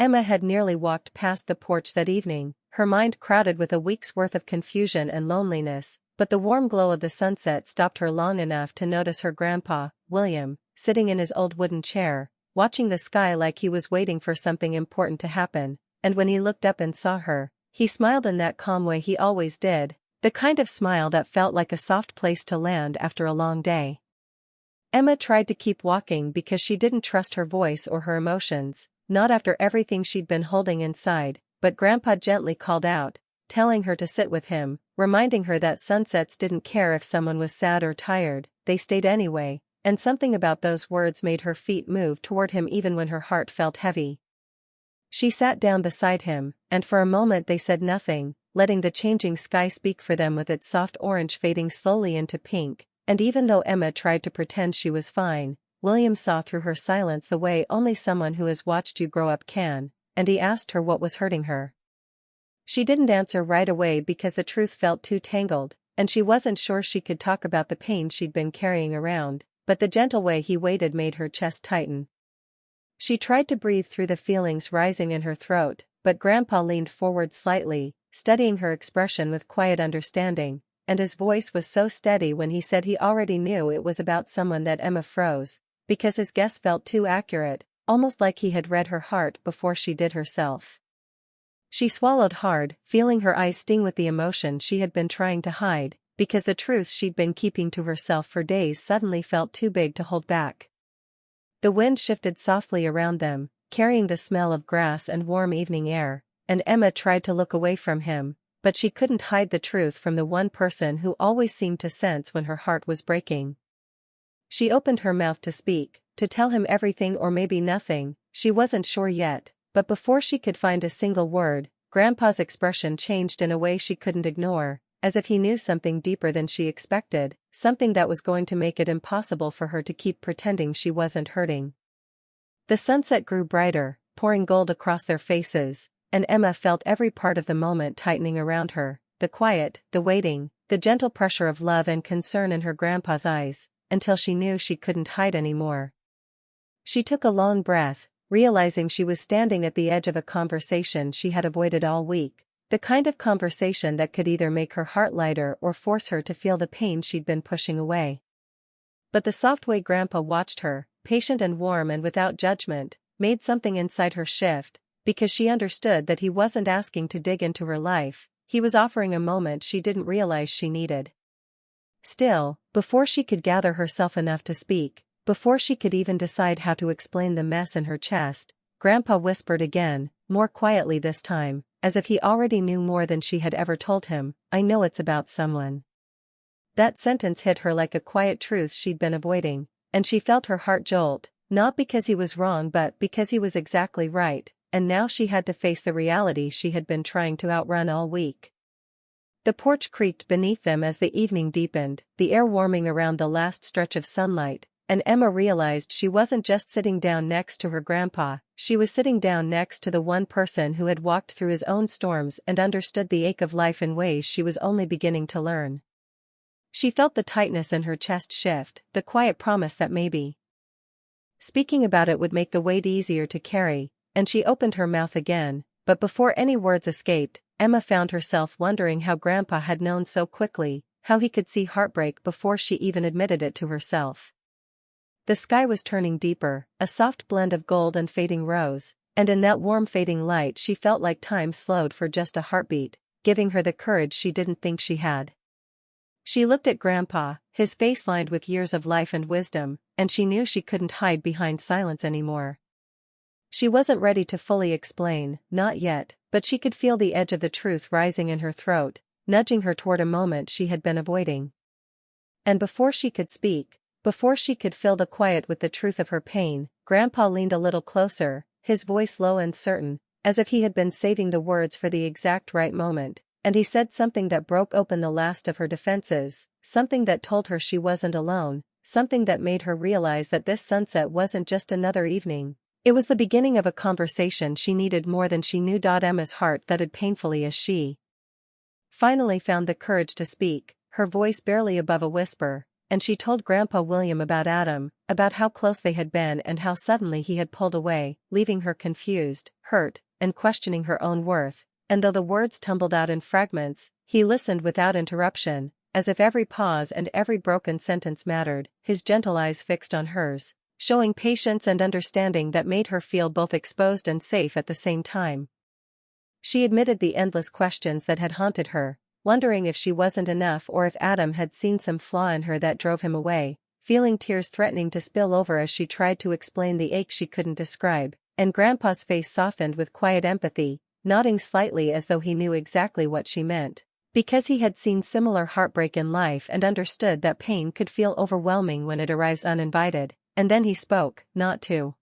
Emma had nearly walked past the porch that evening, her mind crowded with a week's worth of confusion and loneliness, but the warm glow of the sunset stopped her long enough to notice her grandpa, William, sitting in his old wooden chair, watching the sky like he was waiting for something important to happen, and when he looked up and saw her, he smiled in that calm way he always did, the kind of smile that felt like a soft place to land after a long day. Emma tried to keep walking because she didn't trust her voice or her emotions, not after everything she'd been holding inside, but Grandpa gently called out, telling her to sit with him, reminding her that sunsets didn't care if someone was sad or tired, they stayed anyway, and something about those words made her feet move toward him even when her heart felt heavy. She sat down beside him, and for a moment they said nothing, letting the changing sky speak for them with its soft orange fading slowly into pink, and even though Emma tried to pretend she was fine, William saw through her silence the way only someone who has watched you grow up can, and he asked her what was hurting her. She didn't answer right away because the truth felt too tangled, and she wasn't sure she could talk about the pain she'd been carrying around, but the gentle way he waited made her chest tighten. She tried to breathe through the feelings rising in her throat, but Grandpa leaned forward slightly, studying her expression with quiet understanding, and his voice was so steady when he said he already knew it was about someone that Emma froze, because his guess felt too accurate, almost like he had read her heart before she did herself. She swallowed hard, feeling her eyes sting with the emotion she had been trying to hide, because the truth she'd been keeping to herself for days suddenly felt too big to hold back. The wind shifted softly around them, carrying the smell of grass and warm evening air, and Emma tried to look away from him, but she couldn't hide the truth from the one person who always seemed to sense when her heart was breaking. She opened her mouth to speak, to tell him everything or maybe nothing, she wasn't sure yet, but before she could find a single word, Grandpa's expression changed in a way she couldn't ignore, as if he knew something deeper than she expected, something that was going to make it impossible for her to keep pretending she wasn't hurting. The sunset grew brighter, pouring gold across their faces, and Emma felt every part of the moment tightening around her, the quiet, the waiting, the gentle pressure of love and concern in her grandpa's eyes, until she knew she couldn't hide anymore. She took a long breath, realizing she was standing at the edge of a conversation she had avoided all week, the kind of conversation that could either make her heart lighter or force her to feel the pain she'd been pushing away. But the soft way Grandpa watched her, patient and warm and without judgment, made something inside her shift, because she understood that he wasn't asking to dig into her life, he was offering a moment she didn't realize she needed. Still, before she could gather herself enough to speak, before she could even decide how to explain the mess in her chest, Grandpa whispered again, more quietly this time, as if he already knew more than she had ever told him, "I know it's about someone." That sentence hit her like a quiet truth she'd been avoiding, and she felt her heart jolt, not because he was wrong but because he was exactly right, and now she had to face the reality she had been trying to outrun all week. The porch creaked beneath them as the evening deepened, the air warming around the last stretch of sunlight, and Emma realized she wasn't just sitting down next to her grandpa, she was sitting down next to the one person who had walked through his own storms and understood the ache of life in ways she was only beginning to learn. She felt the tightness in her chest shift, the quiet promise that maybe speaking about it would make the weight easier to carry, and she opened her mouth again, but before any words escaped, Emma found herself wondering how Grandpa had known so quickly, how he could see heartbreak before she even admitted it to herself. The sky was turning deeper, a soft blend of gold and fading rose, and in that warm fading light she felt like time slowed for just a heartbeat, giving her the courage she didn't think she had. She looked at Grandpa, his face lined with years of life and wisdom, and she knew she couldn't hide behind silence anymore. She wasn't ready to fully explain, not yet, but she could feel the edge of the truth rising in her throat, nudging her toward a moment she had been avoiding. And before she could speak, before she could fill the quiet with the truth of her pain, Grandpa leaned a little closer, his voice low and certain, as if he had been saving the words for the exact right moment, and he said something that broke open the last of her defenses, something that told her she wasn't alone, something that made her realize that this sunset wasn't just another evening. It was the beginning of a conversation she needed more than she knew. Emma's heart thudded painfully as she finally found the courage to speak, her voice barely above a whisper, and she told Grandpa William about Adam, about how close they had been and how suddenly he had pulled away, leaving her confused, hurt, and questioning her own worth. And though the words tumbled out in fragments, he listened without interruption, as if every pause and every broken sentence mattered, his gentle eyes fixed on hers, showing patience and understanding that made her feel both exposed and safe at the same time. She admitted the endless questions that had haunted her, wondering if she wasn't enough or if Adam had seen some flaw in her that drove him away, feeling tears threatening to spill over as she tried to explain the ache she couldn't describe, and Grandpa's face softened with quiet empathy, nodding slightly as though he knew exactly what she meant. Because he had seen similar heartbreak in life and understood that pain could feel overwhelming when it arrives uninvited, and then he spoke, not to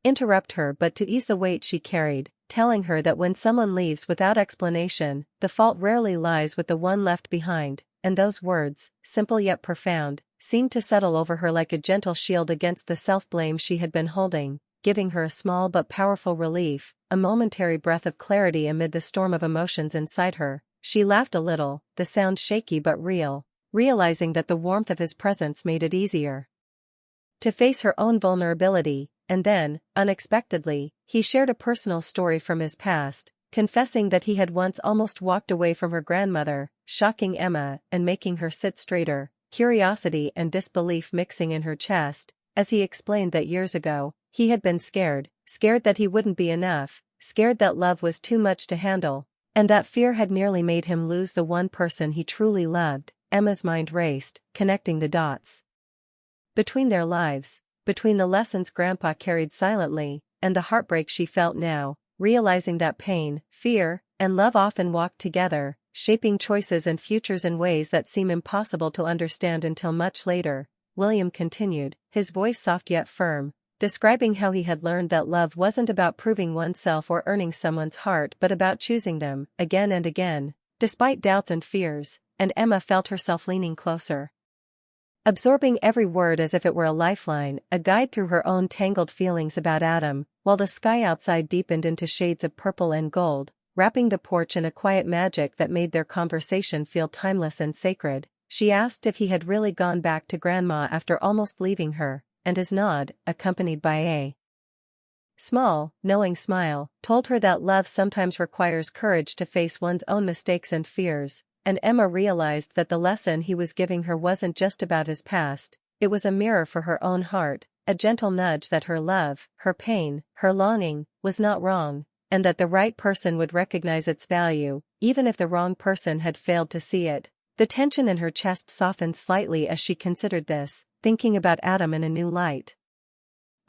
interrupt her but to ease the weight she carried, telling her that when someone leaves without explanation, the fault rarely lies with the one left behind, and those words, simple yet profound, seemed to settle over her like a gentle shield against the self-blame she had been holding, giving her a small but powerful relief, a momentary breath of clarity amid the storm of emotions inside her. She laughed a little, the sound shaky but real, realizing that the warmth of his presence made it easier to face her own vulnerability. And then, unexpectedly, he shared a personal story from his past, confessing that he had once almost walked away from her grandmother, shocking Emma and making her sit straighter, curiosity and disbelief mixing in her chest, as he explained that years ago, he had been scared that he wouldn't be enough, scared that love was too much to handle, and that fear had nearly made him lose the one person he truly loved. Emma's mind raced, connecting the dots between their lives, between the lessons Grandpa carried silently, and the heartbreak she felt now, realizing that pain, fear, and love often walked together, shaping choices and futures in ways that seem impossible to understand until much later. William continued, his voice soft yet firm, describing how he had learned that love wasn't about proving oneself or earning someone's heart but about choosing them, again and again, despite doubts and fears, and Emma felt herself leaning closer, absorbing every word as if it were a lifeline, a guide through her own tangled feelings about Adam, while the sky outside deepened into shades of purple and gold, wrapping the porch in a quiet magic that made their conversation feel timeless and sacred. She asked if he had really gone back to Grandma after almost leaving her, and his nod, accompanied by a small, knowing smile, told her that love sometimes requires courage to face one's own mistakes and fears. And Emma realized that the lesson he was giving her wasn't just about his past, it was a mirror for her own heart, a gentle nudge that her love, her pain, her longing, was not wrong, and that the right person would recognize its value, even if the wrong person had failed to see it. The tension in her chest softened slightly as she considered this, thinking about Adam in a new light.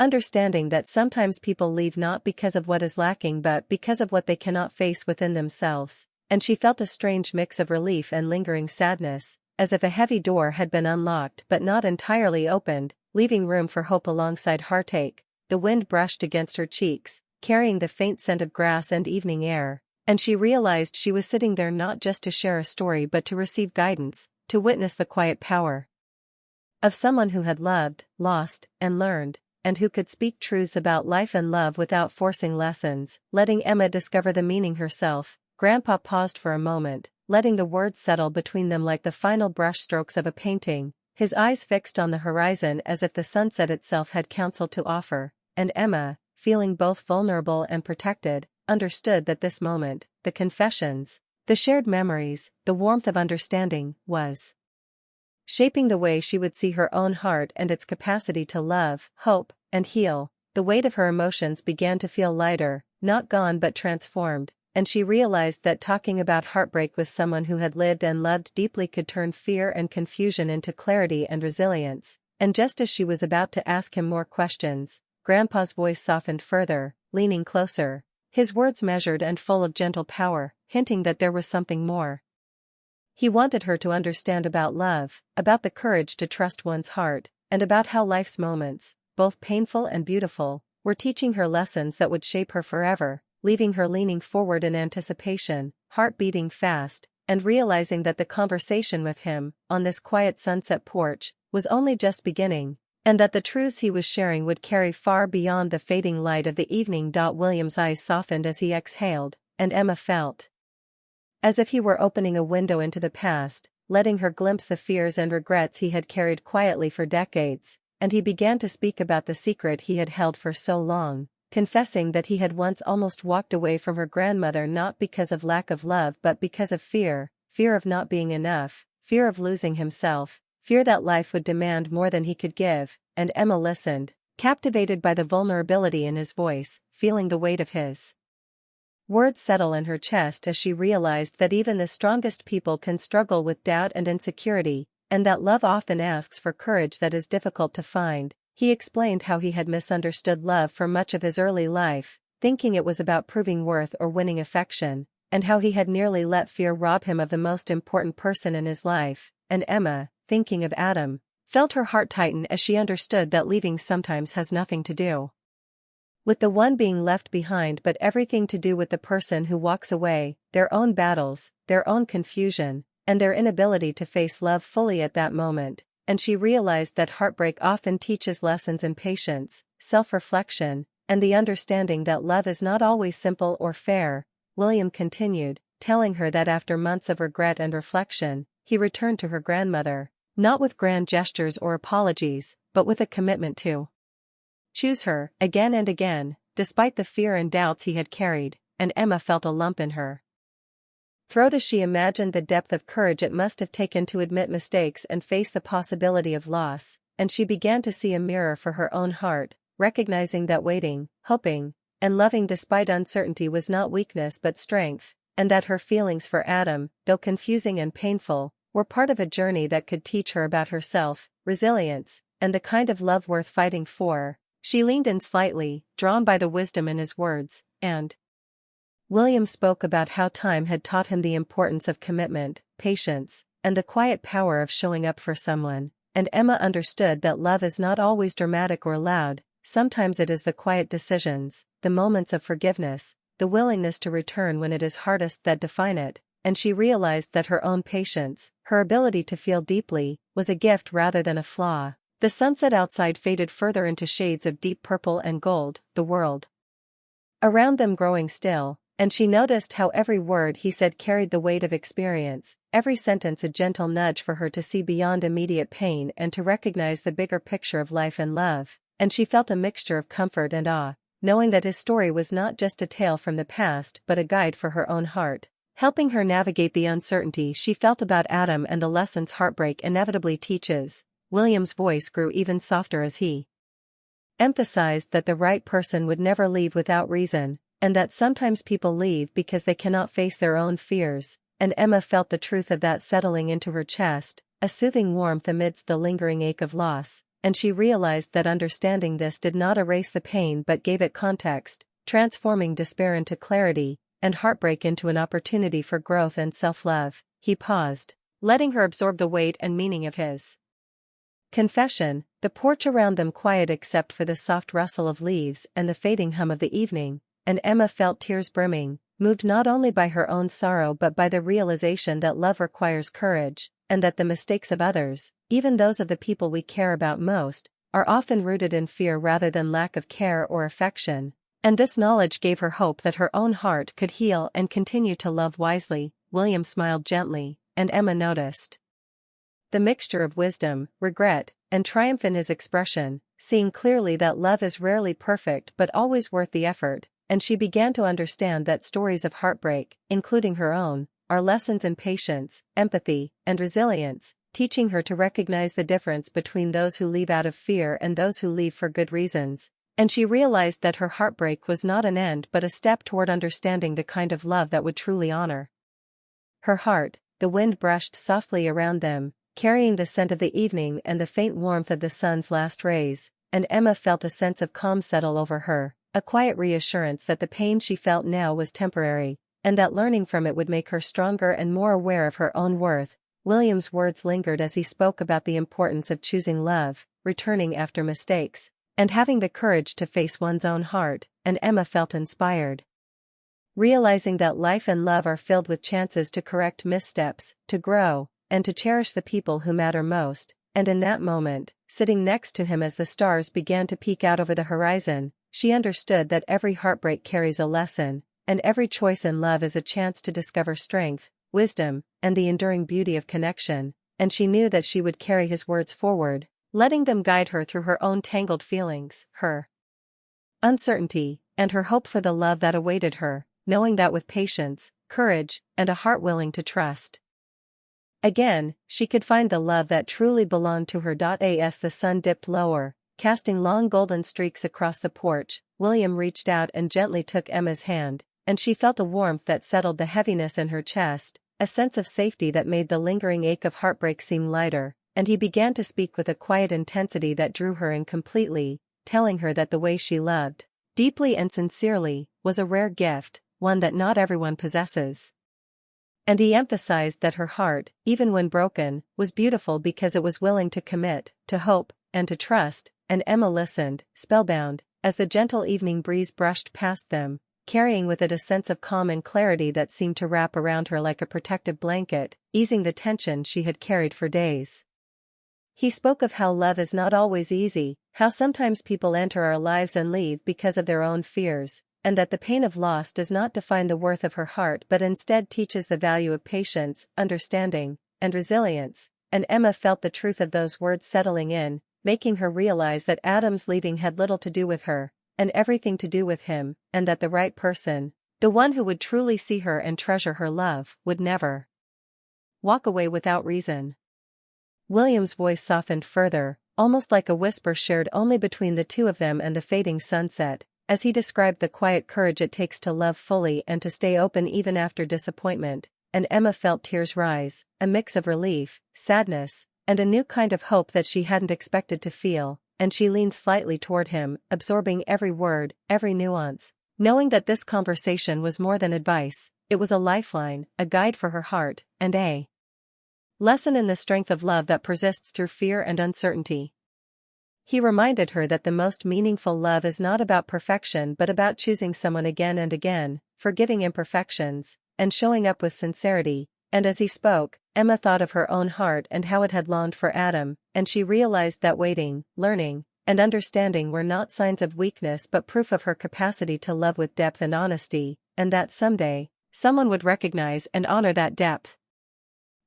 Understanding that sometimes people leave not because of what is lacking but because of what they cannot face within themselves. And she felt a strange mix of relief and lingering sadness, as if a heavy door had been unlocked but not entirely opened, leaving room for hope alongside heartache. The wind brushed against her cheeks, carrying the faint scent of grass and evening air, and she realized she was sitting there not just to share a story but to receive guidance, to witness the quiet power of someone who had loved, lost, and learned, and who could speak truths about life and love without forcing lessons, letting Emma discover the meaning herself. Grandpa paused for a moment, letting the words settle between them like the final brushstrokes of a painting, his eyes fixed on the horizon as if the sunset itself had counsel to offer, and Emma, feeling both vulnerable and protected, understood that this moment, the confessions, the shared memories, the warmth of understanding, was shaping the way she would see her own heart and its capacity to love, hope, and heal. The weight of her emotions began to feel lighter, not gone but transformed. And she realized that talking about heartbreak with someone who had lived and loved deeply could turn fear and confusion into clarity and resilience. And just as she was about to ask him more questions, Grandpa's voice softened further, leaning closer, his words measured and full of gentle power, hinting that there was something more. He wanted her to understand about love, about the courage to trust one's heart, and about how life's moments, both painful and beautiful, were teaching her lessons that would shape her forever. Leaving her leaning forward in anticipation, heart beating fast, and realizing that the conversation with him, on this quiet sunset porch, was only just beginning, and that the truths he was sharing would carry far beyond the fading light of the evening. William's eyes softened as he exhaled, and Emma felt as if he were opening a window into the past, letting her glimpse the fears and regrets he had carried quietly for decades, and he began to speak about the secret he had held for so long, confessing that he had once almost walked away from her grandmother not because of lack of love but because of fear of not being enough, fear of losing himself, fear that life would demand more than he could give, and Emma listened, captivated by the vulnerability in his voice, feeling the weight of his words settle in her chest as she realized that even the strongest people can struggle with doubt and insecurity, and that love often asks for courage that is difficult to find. He explained how he had misunderstood love for much of his early life, thinking it was about proving worth or winning affection, and how he had nearly let fear rob him of the most important person in his life. And Emma, thinking of Adam, felt her heart tighten as she understood that leaving sometimes has nothing to do with the one being left behind but everything to do with the person who walks away, their own battles, their own confusion, and their inability to face love fully at that moment. And she realized that heartbreak often teaches lessons in patience, self-reflection, and the understanding that love is not always simple or fair. William continued, telling her that after months of regret and reflection, he returned to her grandmother, not with grand gestures or apologies, but with a commitment to choose her, again and again, despite the fear and doubts he had carried, and Emma felt a lump in her throat as she imagined the depth of courage it must have taken to admit mistakes and face the possibility of loss, and she began to see a mirror for her own heart, recognizing that waiting, hoping, and loving despite uncertainty was not weakness but strength, and that her feelings for Adam, though confusing and painful, were part of a journey that could teach her about herself, resilience, and the kind of love worth fighting for. She leaned in slightly, drawn by the wisdom in his words, and William spoke about how time had taught him the importance of commitment, patience, and the quiet power of showing up for someone, and Emma understood that love is not always dramatic or loud. Sometimes it is the quiet decisions, the moments of forgiveness, the willingness to return when it is hardest that define it, and she realized that her own patience, her ability to feel deeply, was a gift rather than a flaw. The sunset outside faded further into shades of deep purple and gold, the world around them growing still, and she noticed how every word he said carried the weight of experience, every sentence a gentle nudge for her to see beyond immediate pain and to recognize the bigger picture of life and love, and she felt a mixture of comfort and awe, knowing that his story was not just a tale from the past but a guide for her own heart, helping her navigate the uncertainty she felt about Adam and the lessons heartbreak inevitably teaches. William's voice grew even softer as he emphasized that the right person would never leave without reason, and that sometimes people leave because they cannot face their own fears, and Emma felt the truth of that settling into her chest, a soothing warmth amidst the lingering ache of loss, and she realized that understanding this did not erase the pain but gave it context, transforming despair into clarity, and heartbreak into an opportunity for growth and self-love. He paused, letting her absorb the weight and meaning of his confession, the porch around them quiet except for the soft rustle of leaves and the fading hum of the evening, and Emma felt tears brimming, moved not only by her own sorrow but by the realization that love requires courage, and that the mistakes of others, even those of the people we care about most, are often rooted in fear rather than lack of care or affection, and this knowledge gave her hope that her own heart could heal and continue to love wisely. William smiled gently, and Emma noticed the mixture of wisdom, regret, and triumph in his expression, seeing clearly that love is rarely perfect but always worth the effort, and she began to understand that stories of heartbreak, including her own, are lessons in patience, empathy, and resilience, teaching her to recognize the difference between those who leave out of fear and those who leave for good reasons. And she realized that her heartbreak was not an end but a step toward understanding the kind of love that would truly honor her heart. The wind brushed softly around them, carrying the scent of the evening and the faint warmth of the sun's last rays, and Emma felt a sense of calm settle over her, a quiet reassurance that the pain she felt now was temporary, and that learning from it would make her stronger and more aware of her own worth. William's words lingered as he spoke about the importance of choosing love, returning after mistakes, and having the courage to face one's own heart, and Emma felt inspired, realizing that life and love are filled with chances to correct missteps, to grow, and to cherish the people who matter most. And in that moment, sitting next to him as the stars began to peek out over the horizon, she understood that every heartbreak carries a lesson, and every choice in love is a chance to discover strength. wisdom, and the enduring beauty of connection, and she knew that she would carry his words forward, letting them guide her through her own tangled feelings, her uncertainty, and her hope for the love that awaited her, knowing that with patience, courage, and a heart willing to trust again, she could find the love that truly belonged to her. As the sun dipped lower, casting long golden streaks across the porch, William reached out and gently took Emma's hand, and she felt a warmth that settled the heaviness in her chest, a sense of safety that made the lingering ache of heartbreak seem lighter, and he began to speak with a quiet intensity that drew her in completely, telling her that the way she loved, deeply and sincerely, was a rare gift, one that not everyone possesses. And he emphasized that her heart, even when broken, was beautiful because it was willing to commit, to hope, and to trust, and Emma listened, spellbound, as the gentle evening breeze brushed past them, carrying with it a sense of calm and clarity that seemed to wrap around her like a protective blanket, easing the tension she had carried for days. He spoke of how love is not always easy, how sometimes people enter our lives and leave because of their own fears, and that the pain of loss does not define the worth of her heart but instead teaches the value of patience, understanding, and resilience, and Emma felt the truth of those words settling in, making her realize that Adam's leaving had little to do with her, and everything to do with him, and that the right person, the one who would truly see her and treasure her love, would never walk away without reason. William's voice softened further, almost like a whisper shared only between the two of them and the fading sunset, as he described the quiet courage it takes to love fully and to stay open even after disappointment, and Emma felt tears rise, a mix of relief, sadness, and a new kind of hope that she hadn't expected to feel, and she leaned slightly toward him, absorbing every word, every nuance, knowing that this conversation was more than advice, it was a lifeline, a guide for her heart, and a lesson in the strength of love that persists through fear and uncertainty. He reminded her that the most meaningful love is not about perfection but about choosing someone again and again, forgiving imperfections, and showing up with sincerity, and as he spoke, Emma thought of her own heart and how it had longed for Adam, and she realized that waiting, learning, and understanding were not signs of weakness but proof of her capacity to love with depth and honesty, and that someday, someone would recognize and honor that depth.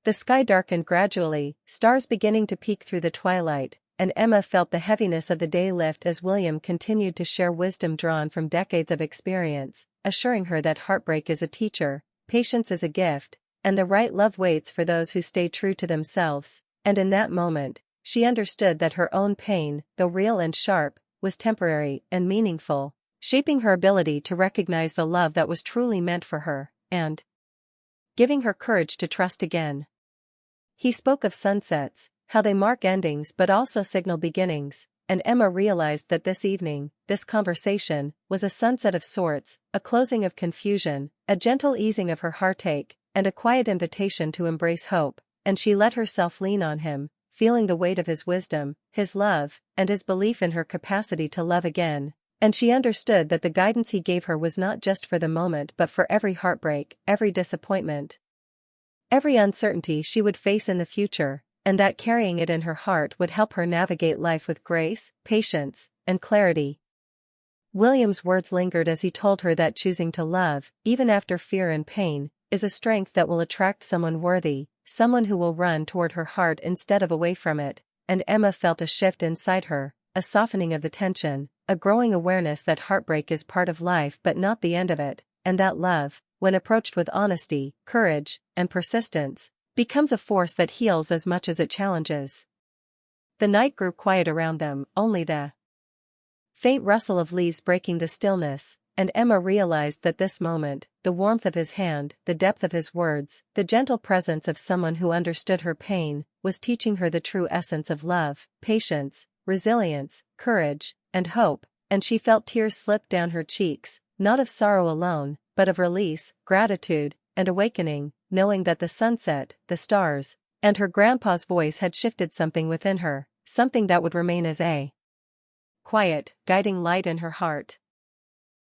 The sky darkened gradually, stars beginning to peek through the twilight, and Emma felt the heaviness of the day lift as William continued to share wisdom drawn from decades of experience, assuring her that heartbreak is a teacher, patience is a gift, and the right love waits for those who stay true to themselves, and in that moment, she understood that her own pain, though real and sharp, was temporary and meaningful, shaping her ability to recognize the love that was truly meant for her, and giving her courage to trust again. He spoke of sunsets, how they mark endings but also signal beginnings, and Emma realized that this evening, this conversation, was a sunset of sorts, a closing of confusion, a gentle easing of her heartache, and a quiet invitation to embrace hope, and she let herself lean on him, feeling the weight of his wisdom, his love, and his belief in her capacity to love again, and she understood that the guidance he gave her was not just for the moment but for every heartbreak, every disappointment, every uncertainty she would face in the future, and that carrying it in her heart would help her navigate life with grace, patience, and clarity. William's words lingered as he told her that choosing to love, even after fear and pain, is a strength that will attract someone worthy, someone who will run toward her heart instead of away from it, and Emma felt a shift inside her, a softening of the tension, a growing awareness that heartbreak is part of life but not the end of it, and that love, when approached with honesty, courage, and persistence, becomes a force that heals as much as it challenges. The night grew quiet around them, only the faint rustle of leaves breaking the stillness, and Emma realized that this moment, the warmth of his hand, the depth of his words, the gentle presence of someone who understood her pain, was teaching her the true essence of love, patience, resilience, courage, and hope, and she felt tears slip down her cheeks, not of sorrow alone, but of release, gratitude, and awakening, knowing that the sunset, the stars, and her grandpa's voice had shifted something within her, something that would remain as a quiet, guiding light in her heart.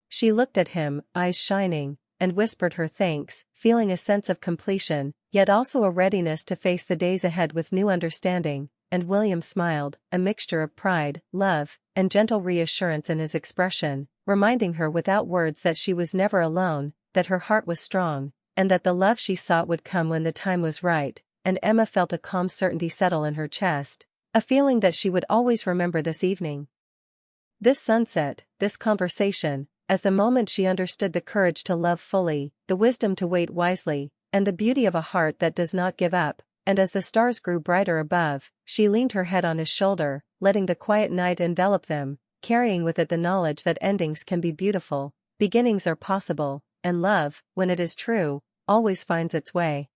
She looked at him, eyes shining, and whispered her thanks, feeling a sense of completion, yet also a readiness to face the days ahead with new understanding, and William smiled, a mixture of pride, love, and gentle reassurance in his expression, reminding her without words that she was never alone, that her heart was strong, and that the love she sought would come when the time was right, and Emma felt a calm certainty settle in her chest, a feeling that she would always remember this evening. This sunset, this conversation, as the moment she understood the courage to love fully, the wisdom to wait wisely, and the beauty of a heart that does not give up, and as the stars grew brighter above, she leaned her head on his shoulder, letting the quiet night envelop them, carrying with it the knowledge that endings can be beautiful, beginnings are possible, and love, when it is true, always finds its way.